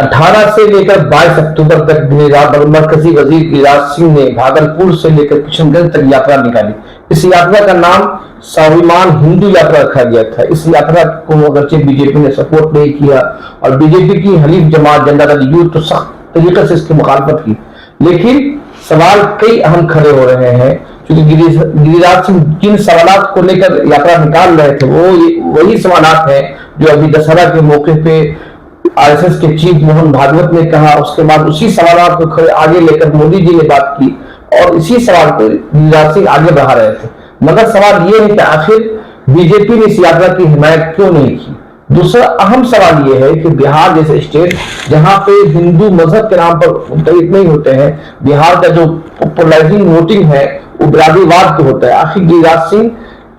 18 से लेकर 22 अक्टूबर तक मरकजी वजीर गिरिराज सिंह ने भागलपुर से लेकर किशनगंज तक यात्रा निकाली। इस यात्रा का नाम स्वाभिमान हिंदू यात्रा रखा गया था। इस यात्रा को अगरचे बीजेपी ने सपोर्ट नहीं किया और बीजेपी की हलीफ जमात जनता दल यूथ तो सख्त तरीके से इसकी मुखालफत की, लेकिन सवाल कई अहम खड़े हो रहे हैं क्योंकि गिरिराज सिंह जिन सवालों को लेकर यात्रा निकाल रहे थे वो वही सवाल हैं जो अभी दशहरा के मौके पे आरएसएस के चीफ मोहन भागवत ने कहा। उसके बाद उसी सवाल को आगे लेकर मोदी जी ने बात की और इसी सवाल को गिरिराज सिंह आगे बढ़ा रहे थे। मगर सवाल ये है कि आखिर बीजेपी ने इस यात्रा की हिमायत क्यों नहीं की। दूसरा अहम सवाल यह है कि बिहार जैसे स्टेट जहां पे हिंदू मजहब के नाम पर मुतहिद नहीं होते हैं, बिहार का जो पोलराइजिंग वोटिंग है वो बिरादरीवाद पे होता है। आखिर गिरिराज सिंह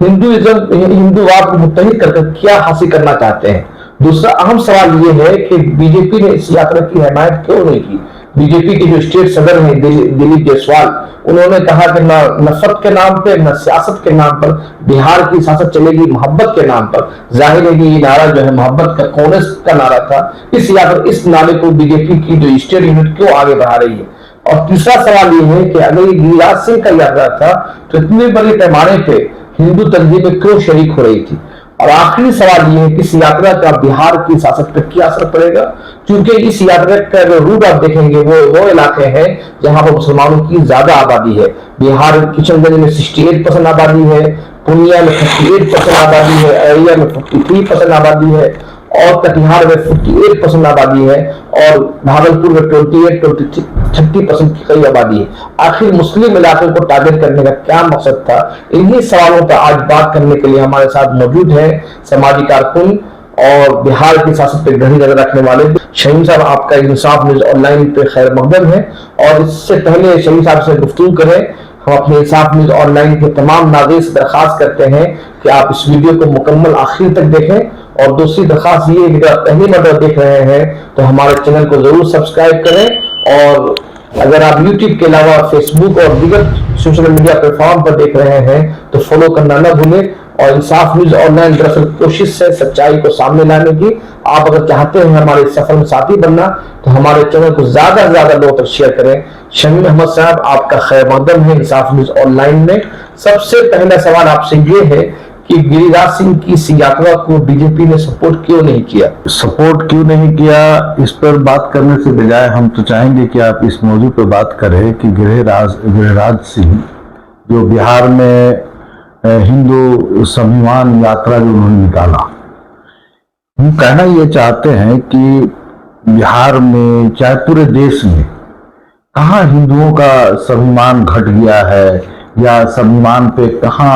हिंदूवाद को मुतहिद करके क्या हासिल करना चाहते हैं। दूसरा अहम सवाल यह है कि बीजेपी ने इस यात्रा की हिमायत क्यों नहीं की। बीजेपी के जो स्टेट सदर हैं दिलीप जायसवाल, उन्होंने कहा कि न नफरत के नाम पे न सियासत के नाम पर बिहार की सियासत चलेगी, मोहब्बत के नाम पर। जाहिर है कि ये नारा जो है मोहब्बत का कांग्रेस का नारा था। इस नारे को बीजेपी की जो स्टेट यूनिट क्यों आगे बढ़ा रही है। और तीसरा सवाल ये है कि अगर ये गिरिराज सिंह का यात्रा था तो इतने बड़े पैमाने पे हिंदू तंजीमें क्यों शरीक हो रही थी। और आखिरी सवाल यह है कि इस यात्रा का बिहार की सियासत पर क्या असर पड़ेगा, क्योंकि इस यात्रा का जो रूट आप देखेंगे वो इलाके हैं जहां पर मुसलमानों की ज्यादा आबादी है। बिहार किशनगंज में 68% आबादी है, पूर्णिया में 58% आबादी है, अररिया में 53% आबादी है और कटिहार में 58% आबादी है और भागलपुर में 30% की कई आबादी है। आखिर मुस्लिम इलाके को टारगेट करने का क्या मकसद था। इन्हीं सवालों पर आज बात करने के लिए हमारे साथ मौजूद है समाजी कारकुन और बिहार की सियासत पर गहरी नजर रखने वाले शहीन साहब। आपका इंसाफ न्यूज ऑनलाइन पे खैर मकदम है और इससे पहले शहीन साहब से गुफ्तगू करें, हम अपने इंसाफ न्यूज ऑनलाइन के तमाम नाज़रीन से दरखास्त करते हैं कि आप इस वीडियो को मुकम्मल आखिर तक देखें। और दूसरी दरखास्त ये है कि आप पहली मर्तबा देख रहे हैं तो हमारे चैनल को जरूर सब्सक्राइब करें और अगर आप YouTube के अलावा फेसबुक और दीगर सोशल मीडिया प्लेटफॉर्म पर देख रहे हैं तो फॉलो करना न भूलें। और इंसाफ न्यूज ऑनलाइन दरअसल कोशिश है सच्चाई को सामने लाने की। आप अगर चाहते हैं हमारे सफर में साथी बनना तो हमारे चैनल को ज्यादा से ज्यादा लोगों तक शेयर करें। शमीम अहमद साहब, आपका खैर मकदम है इंसाफ न्यूज ऑनलाइन में। सबसे पहला सवाल आपसे ये है कि गिरिराज सिंह की इस यात्रा को बीजेपी ने सपोर्ट क्यों नहीं किया। सपोर्ट क्यों नहीं किया, इस पर बात करने से बजाय हम तो चाहेंगे कि आप इस मौजू पर बात करें कि गिरिराज सिंह जो बिहार में हिंदू स्वाभिमान यात्रा जो उन्होंने निकाला, हम कहना ये चाहते हैं कि बिहार में चाहे पूरे देश में कहाँ हिंदुओं का स्वाभिमान घट गया है या स्वाभिमान पे कहाँ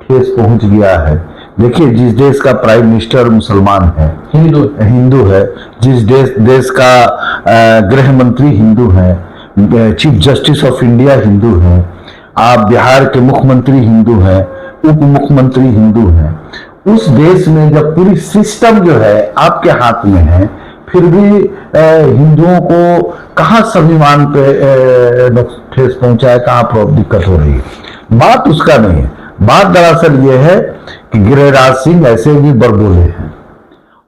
ठेस पहुंच गया है। देखिए, जिस देश का प्राइम मिनिस्टर मुसलमान है, हिंदू है, जिस देश का गृह मंत्री हिंदू है, chief justice of India Hindu है, आप बिहार के मुख्यमंत्री हिंदू हैं, उप मुख्यमंत्री हिंदू हैं, उस देश में जब पूरी सिस्टम जो है आपके हाथ में है, फिर भी हिंदुओं को कहाँ स्वाभिमान पे ठेस पहुंचा है, कहाँ पर दिक्कत हो रही है। बात उसका नहीं है। बात दरअसल ये है कि गिरिराज सिंह ऐसे भी बरबोले हैं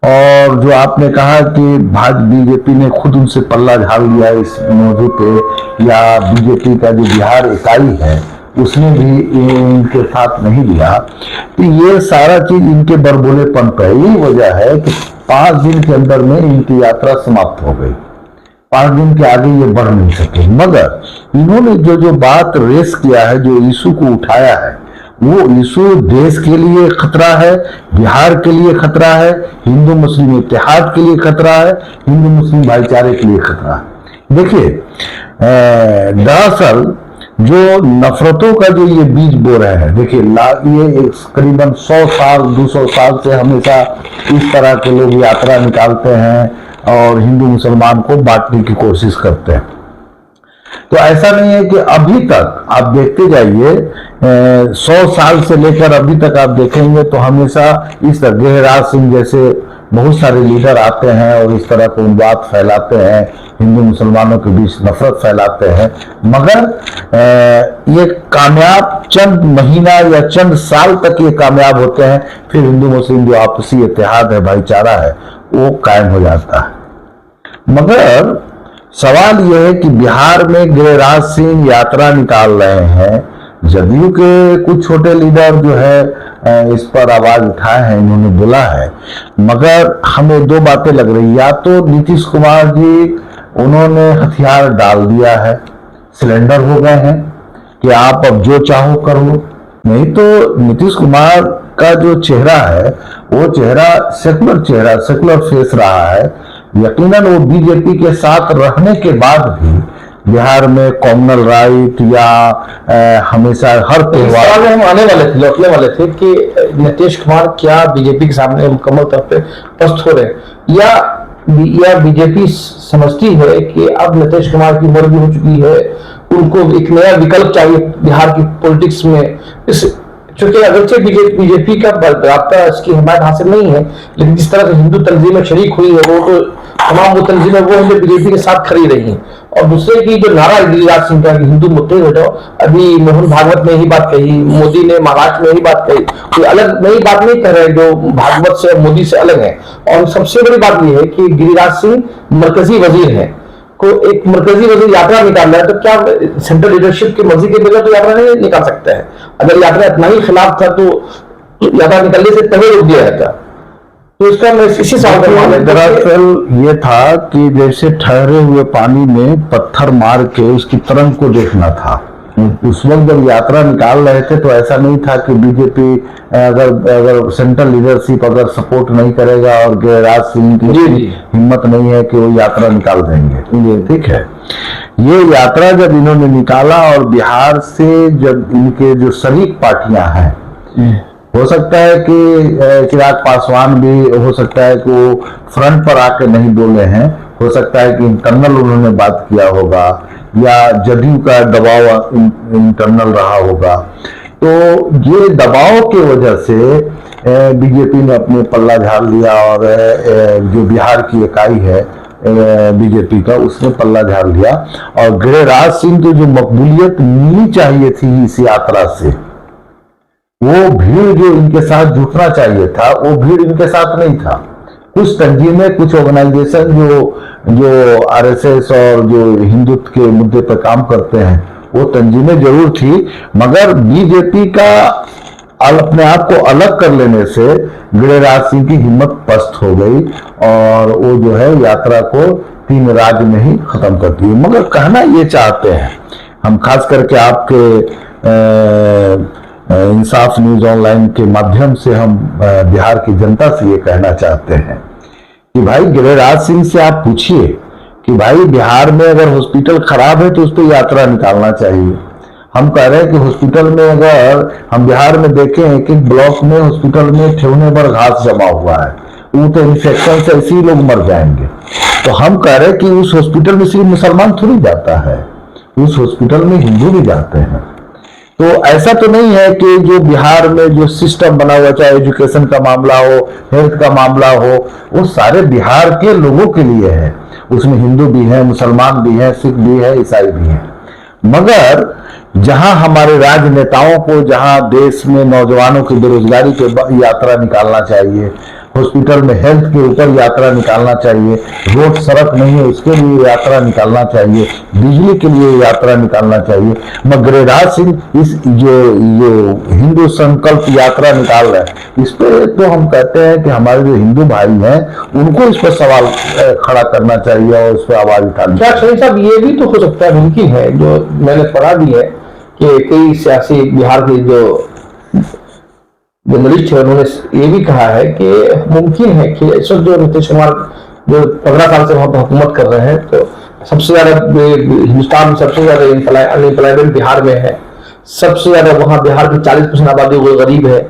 और जो आपने कहा कि बीजेपी ने खुद उनसे पल्ला झाड़ लिया इस मौजू पे, या बीजेपी का जो बिहार इकाई है उसने भी इनके साथ नहीं लिया, तो ये सारा चीज इनके बरबोलेपन पर ही वजह है कि 5 दिन के अंदर में इनकी यात्रा समाप्त हो गई। 5 दिन के आगे ये बढ़ नहीं सके। मगर इन्होंने जो बात रेस किया है, जो इशू को उठाया है, वो इशू देश के लिए खतरा है, बिहार के लिए खतरा है, हिंदू मुस्लिम इत्तेहाद के लिए खतरा है, हिंदू मुस्लिम भाईचारे के लिए खतरा है। देखिए, दरअसल जो नफरतों का जो ये बीज बो रहे हैं, देखिए ये करीबन 100 साल 200 साल से हमेशा इस तरह के लोग यात्रा निकालते हैं और हिंदू मुसलमान को बांटने की कोशिश करते हैं। तो ऐसा नहीं है कि अभी तक आप देखते जाइए, 100 साल से लेकर अभी तक आप देखेंगे तो हमेशा इस तरह गिरिराज सिंह जैसे बहुत सारे लीडर आते हैं और इस तरह को बात फैलाते हैं, हिंदू मुसलमानों के बीच नफरत फैलाते हैं। मगर ये कामयाब चंद महीना या चंद साल तक ये कामयाब होते हैं, फिर हिंदू मुस्लिम जो आपसी इत्तेहाद है, भाईचारा है, वो कायम हो जाता है। मगर सवाल यह है कि बिहार में गिरिराज सिंह यात्रा निकाल रहे हैं, जदयू के कुछ छोटे लीडर जो है इस पर आवाज उठाए हैं, इन्होंने बोला है, मगर हमें दो बातें लग रही। या तो नीतीश कुमार जी उन्होंने हथियार डाल दिया है, सिलेंडर हो गए हैं कि आप अब जो चाहो करो, नहीं तो नीतीश कुमार का जो चेहरा है वो चेहरा सेकुलर फेस रहा है। यकीनन वो बीजेपी के साथ रहने के बाद भी बिहार में कॉमनल राइट या हमेशा हर त्योहार में हम लौटने वाले थे कि नीतीश कुमार क्या बीजेपी के सामने मुकम्मल तौर पे पस्त हो रहे या बीजेपी समझती है कि अब नीतीश कुमार की उम्र भी हो चुकी है, उनको एक नया विकल्प चाहिए बिहार की पॉलिटिक्स में। इस चूंकि अगरचे बीजेपी का बराबर इसकी हिमायत हासिल नहीं है, लेकिन जिस तरह से हिंदू तंजीमें शरीक हुई है वो तो तमाम वो तंजीमें वो हैं जो बीजेपी के साथ खड़ी रही हैं। और दूसरे की जो नारा गिरिराज सिंह का हिंदू मुद्दे हटाओ, अभी मोहन भागवत ने ही बात कही, मोदी ने महाराष्ट्र में ही बात कही, कोई अलग नई बात नहीं कर रहे जो भागवत से मोदी से अलग है। और सबसे बड़ी बात यह है कि गिरिराज सिंह मरकजी वजीर है, को एक मरकजी वजीर यात्रा निकाल रहा है तो क्या सेंट्रल लीडरशिप की मर्जी के बगैर तो यात्रा नहीं निकाल सकता है? अगर यात्रा इतना ही खिलाफ था तो यात्रा निकलने से पहले रोक दिया जाता। तो इसका मैं इसी सवाल का मान दरअसल ये था कि जैसे ठहरे हुए पानी में पत्थर मार के उसकी तरंग को देखना था। उस वक्त जब यात्रा निकाल रहे थे तो ऐसा नहीं था कि बीजेपी अगर सेंट्रल लीडरशिप अगर सपोर्ट नहीं करेगा और गिरिराज सिंह की हिम्मत नहीं है कि वो यात्रा निकाल देंगे, ठीक है। ये यात्रा जब इन्होंने निकाला और बिहार से जब इनके जो शरीक पार्टियां हैं, हो सकता है कि चिराग पासवान भी हो सकता है कि वो फ्रंट पर आके नहीं बोले हैं, हो सकता है कि इंटरनल उन्होंने बात किया होगा या जदयू का दबाव इंटरनल रहा होगा। तो ये दबाव की वजह से बीजेपी ने अपने पल्ला झाड़ लिया और जो बिहार की इकाई है बीजेपी का उसने पल्ला झाड़ लिया। और गिरिराज सिंह की जो मकबूलियत मिलनी चाहिए थी इस यात्रा से, वो भीड़ जो इनके साथ जुटना चाहिए था वो भीड़ इनके साथ नहीं था। कुछ तंजीमें, कुछ ऑर्गेनाइजेशन जो आरएसएस और जो हिंदुत्व के मुद्दे पर काम करते हैं वो तंजीमें जरूर थी, मगर बीजेपी का अपने आप को अलग कर लेने से गिरिराज सिंह की हिम्मत पस्त हो गई और वो जो है यात्रा को 3 राज्य में ही खत्म कर दिए। मगर कहना ये चाहते हैं हम, खास करके आपके इंसाफ न्यूज ऑनलाइन के माध्यम से हम बिहार की जनता से ये कहना चाहते हैं कि भाई गिरिराज सिंह से आप पूछिए कि भाई बिहार में अगर हॉस्पिटल खराब है तो उस पर यात्रा निकालना चाहिए। हम कह रहे हैं कि हॉस्पिटल में अगर हम बिहार में देखें एक ब्लॉक में हॉस्पिटल में ठेवने पर घास जमा हुआ है, वो तो इन्फेक्शन से ऐसे ही लोग मर जाएंगे। तो हम कह रहे हैं कि उस हॉस्पिटल में सिर्फ मुसलमान थोड़ी जाता है, उस हॉस्पिटल में हिंदू भी जाते हैं। तो ऐसा तो नहीं है कि जो बिहार में जो सिस्टम बना हुआ, चाहे एजुकेशन का मामला हो, हेल्थ का मामला हो, वो सारे बिहार के लोगों के लिए है। उसमें हिंदू भी हैं, मुसलमान भी हैं, सिख भी है, ईसाई भी हैं। मगर जहां हमारे राजनेताओं को, जहां देश में नौजवानों की बेरोजगारी पे यात्रा निकालना चाहिए, हॉस्पिटल में हेल्थ के ऊपर यात्रा निकालना चाहिए, रोड सड़क नहीं है उसके लिए यात्रा निकालना चाहिए, बिजली के लिए यात्रा निकालना चाहिए, मगर गिरिराज सिंह इस जो हिंदू संकल्प यात्रा निकाल रहे हैं, इस पे तो हम कहते हैं कि हमारे जो हिंदू भाई हैं उनको इस पर सवाल खड़ा करना चाहिए और इस पर आवाज उठानी चाहिए। क्या साहब ये भी तो हो सकता है, मुमकिन है, जो मैंने पढ़ा भी है कि कई सियासी बिहार के जो जर्नलिस्ट है उन्होंने ये भी कहा है कि मुमकिन है कि इस वक्त जो नीतीश कुमार जो 15 साल से वहां हुकूमत कर रहे हैं, तो सबसे ज्यादा हिंदुस्तान में सबसे ज्यादा अनएम्प्लॉयमेंट बिहार में है, सबसे ज्यादा वहां बिहार की 40% आबादी वो गरीब है।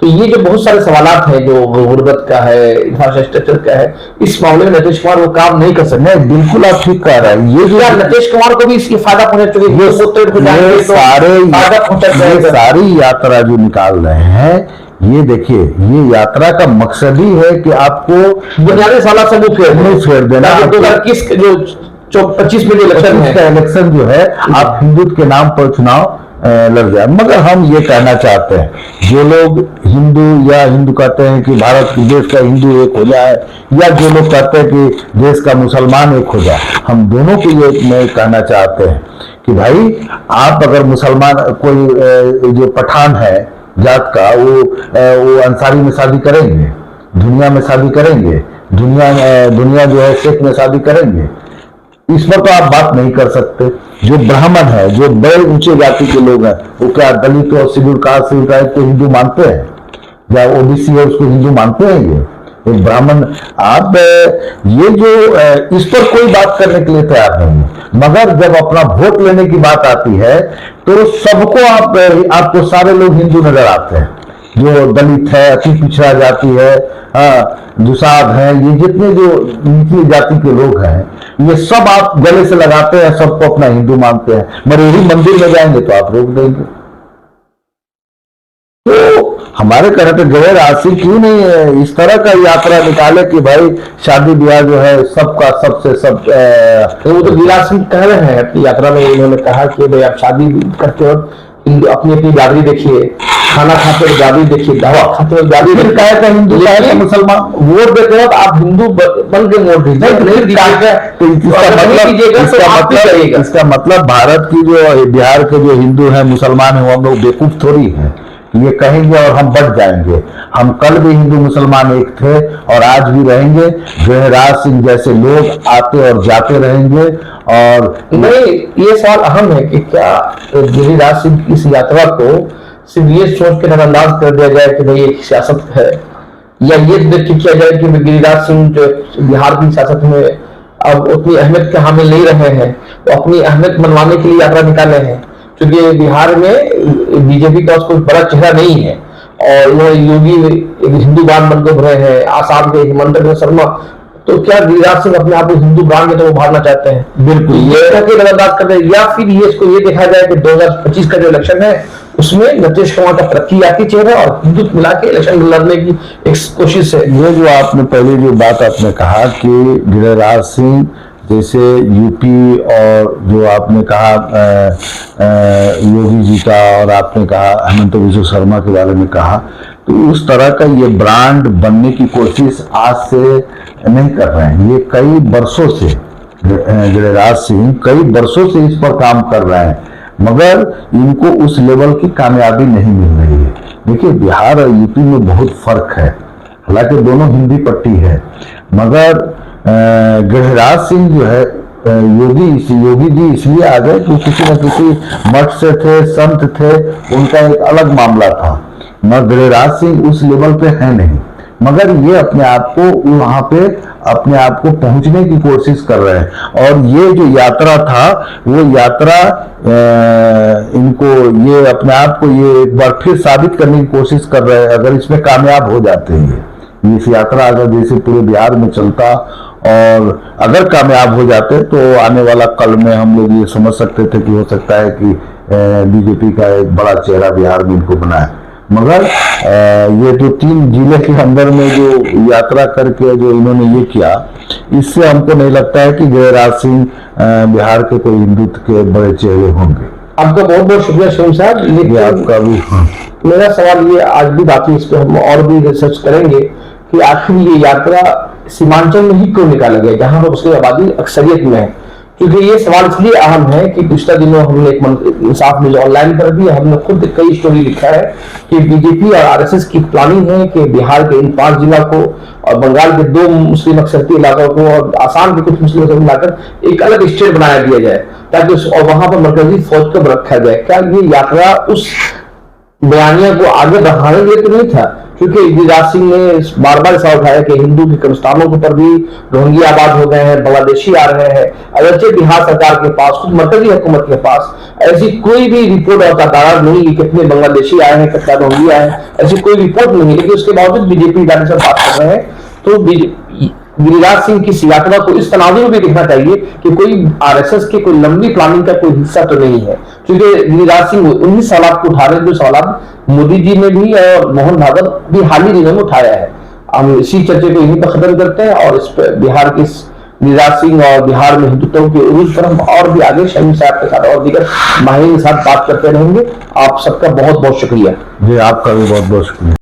तो ये जो बहुत सारे सवालात हैं, जो गुर्बत का है, इंफ्रास्ट्रक्चर का है, इस मामले में नीतीश कुमार वो काम नहीं कर सकते। बिल्कुल आप ठीक कह रहे हैं। ये जो नीतीश कुमार को भी इसकी फायदा पहुंचा चुके, सारी यात्रा जो निकाल रहे हैं, ये देखिए ये यात्रा का मकसद ही है कि आपको बुनियादी सवाल से मुंह फेर देना। 2021 जो 25 में इलेक्शन जो है, आप हिंदुत्व के नाम पर चुनाव लड़ जाए। मगर हम ये कहना चाहते हैं, जो लोग हिंदू या हिंदू कहते हैं कि भारत देश का हिंदू एक हो जाए, या जो लोग कहते हैं कि देश का मुसलमान एक हो जाए, हम दोनों के लिए मैं कहना चाहते हैं कि भाई आप अगर मुसलमान कोई जो पठान है जात का, वो अंसारी में शादी करेंगे, दुनिया में शादी करेंगे, दुनिया जो है सिख में शादी करेंगे, इस पर तो आप बात नहीं कर सकते। जो ब्राह्मण है, जो बड़े ऊंचे जाति के लोग हैं, वो क्या दलित और शेड्यूल कास्ट को हिंदू मानते हैं? या ओबीसी है उसको हिंदू मानते हैं? ये ब्राह्मण, आप ये जो इस पर कोई बात करने के लिए तैयार नहीं है। मगर जब अपना वोट लेने की बात आती है तो सबको आपको सारे लोग हिंदू नजर आते हैं। जो दलित है, अति पिछड़ा जाति है, दुसाध है, ये जितने जो निचली जाति के लोग हैं, ये सब आप गले से लगाते हैं, सबको अपना हिंदू मानते हैं। मगर यही मंदिर में जाएंगे तो आप रोक देंगे। तो हमारे कहने पे गिरिराज सिंह क्यों नहीं इस तरह का यात्रा निकाले कि भाई शादी ब्याह जो है सबका सबसे सब तो वो तो गिरिराज सिंह कह रहे हैं अपनी यात्रा में, उन्होंने कहा कि भाई आप शादी करते वक्त अपनी अपनी बिरादरी देखिए, खाना खाते हुए बिरादरी देखिए, दवा खाते हुए बिरादरी देखिए। कहा था हिंदू, कहा था मुसलमान, वोट देते वक्त आप हिंदू बन के वोट दीजिए, नहीं दीजिएगा। इसका मतलब भारत की जो बिहार के जो हिंदू हैं, मुसलमान हैं, वो हम लोग बेवकूफ थोड़ी है ये कहेंगे और हम बढ़ जाएंगे। हम कल भी हिंदू मुसलमान एक थे और आज भी रहेंगे। गिरिराज सिंह जैसे लोग आते और जाते रहेंगे। और नहीं, ये सवाल अहम है कि क्या गिरिराज सिंह की इस यात्रा को सिर्फ ये सोच के नजरअंदाज कर दिया जाए कि भाई एक सियासत है, या ये देख के किया जाए कि गिरिराज सिंह जो बिहार की सियासत में अब उतनी अहमियत के हामिल नहीं रहे हैं, तो अपनी अहमियत मनवाने के लिए यात्रा निकाले हैं। क्योंकि बिहार में बीजेपी का कोई बड़ा चेहरा नहीं है और वो योगी एक हिंदू ब्रांड बन के उभरे हैं, आसाम के हिमंत शर्मा, तो क्या गिरिराज सिंह अपने आप को हिंदू ब्रांड में तो उभारना चाहते हैं? बिल्कुल, ये नजरअंदाज करते हैं। या फिर इसको ये देखा जाए कि 2025 का जो इलेक्शन है उसमें नीतीश कुमार का तरक्की चेहरा और हिंदू मिला के इलेक्शन लड़ने की एक कोशिश है। ये जो आपने पहले जो बात आपने कहा कि गिरिराज सिंह जैसे यूपी और जो आपने कहा योगी जी का, और आपने कहा हेमंत बिस्वा शर्मा के बारे में कहा, तो उस तरह का ये ब्रांड बनने की कोशिश आज से नहीं कर रहे हैं। ये कई वर्षों से गिरिराज सिंह कई वर्षों से इस पर काम कर रहे हैं, मगर इनको उस लेवल की कामयाबी नहीं मिल रही है। देखिए, बिहार और यूपी में बहुत फर्क है, हालांकि दोनों हिंदी पट्टी है, मगर गिरिराज सिंह जो है योगी जी इसलिए आ गए कि किसी न किसी मठ से थे, संत थे, उनका एक अलग मामला था। मगर गिरिराज सिंह उस लेवल पे है नहीं, मगर ये अपने आप को वहां पे अपने आप को पहुंचने की कोशिश कर रहे हैं। और ये जो यात्रा था वो यात्रा इनको ये अपने आप को ये एक बार फिर साबित करने की कोशिश कर रहे हैं। अगर इसमें कामयाब हो जाते हैं, इस यात्रा अगर जैसे पूरे बिहार में चलता और अगर कामयाब हो जाते तो आने वाला कल में हम लोग ये समझ सकते थे कि हो सकता है कि बीजेपी का एक बड़ा चेहरा बिहार में इनको बना है। मगर ये जो 3 जिले के अंदर में जो यात्रा करके जो इन्होंने ये किया, इससे हमको नहीं लगता है कि गिरिराज सिंह बिहार के कोई हिंदुत्व के बड़े चेहरे होंगे। आपका बहुत बहुत शुक्रिया शिवम साहब। लेकिन आपका भी मेरा सवाल ये आज भी बाकी, इस पर हम और भी रिसर्च करेंगे कि आखिर ये यात्रा सीमांचल में ही क्यों निकाला गया, जहां पर उसकी आबादी अक्सरियत में है। क्योंकि ये सवाल इसलिए अहम है कि पिछले दिनों हमने एक इंसाफ न्यूज ऑनलाइन कर दी, हमने खुद कई स्टोरी लिखा है कि बीजेपी और आरएसएस की प्लानिंग है कि बिहार के इन 5 जिला को और बंगाल के 2 मुस्लिम अक्सरती इलाकों को और आसाम के कुछ मुस्लिम को मिलाकर एक अलग स्टेट बनाया दिया जाए, ताकि और वहां पर मरकजी फौज को रखा जाए। क्या ये यात्रा उस बयानिया को आगे बढ़ाने के लिए तो नहीं था? क्योंकि गिरिराज सिंह ने बार बार सवाल उठाया कि हिंदू के कब्रिस्तानों के ऊपर भी रोहिंग्या आबाद हो गए हैं, बांग्लादेशी आ रहे हैं। अगरचे बिहार सरकार के पास, खुद मरकजी हुकूमत के पास ऐसी कोई भी रिपोर्ट और तादाद नहीं है कितने बांग्लादेशी आए हैं, कितना रोहिंग्या है, ऐसी कोई रिपोर्ट नहीं है। लेकिन उसके बावजूद बीजेपी इदारे से बात कर रहे हैं। तो गिरिराज सिंह की यात्रा को इस तनाजुर में भी देखना चाहिए कि कोई आरएसएस की कोई लंबी प्लानिंग का कोई हिस्सा तो नहीं है। क्योंकि गिरिराज सिंह 19 सवाल को उठा रहे हैं, जो सवाल मोदी जी ने भी और मोहन भागवत भी हाल ही दिनों में उठाया है। हम इसी चर्चे को यहीं पर खत्म करते हैं और इस पर बिहार की गिरिराज सिंह और बिहार में हिंदुत्व के उरूज पर हम और भी आगे शहीद साहब के साथ और दीगर माहिर के साथ बात करते रहेंगे। आप सबका बहुत बहुत शुक्रिया। जी आपका भी बहुत बहुत शुक्रिया।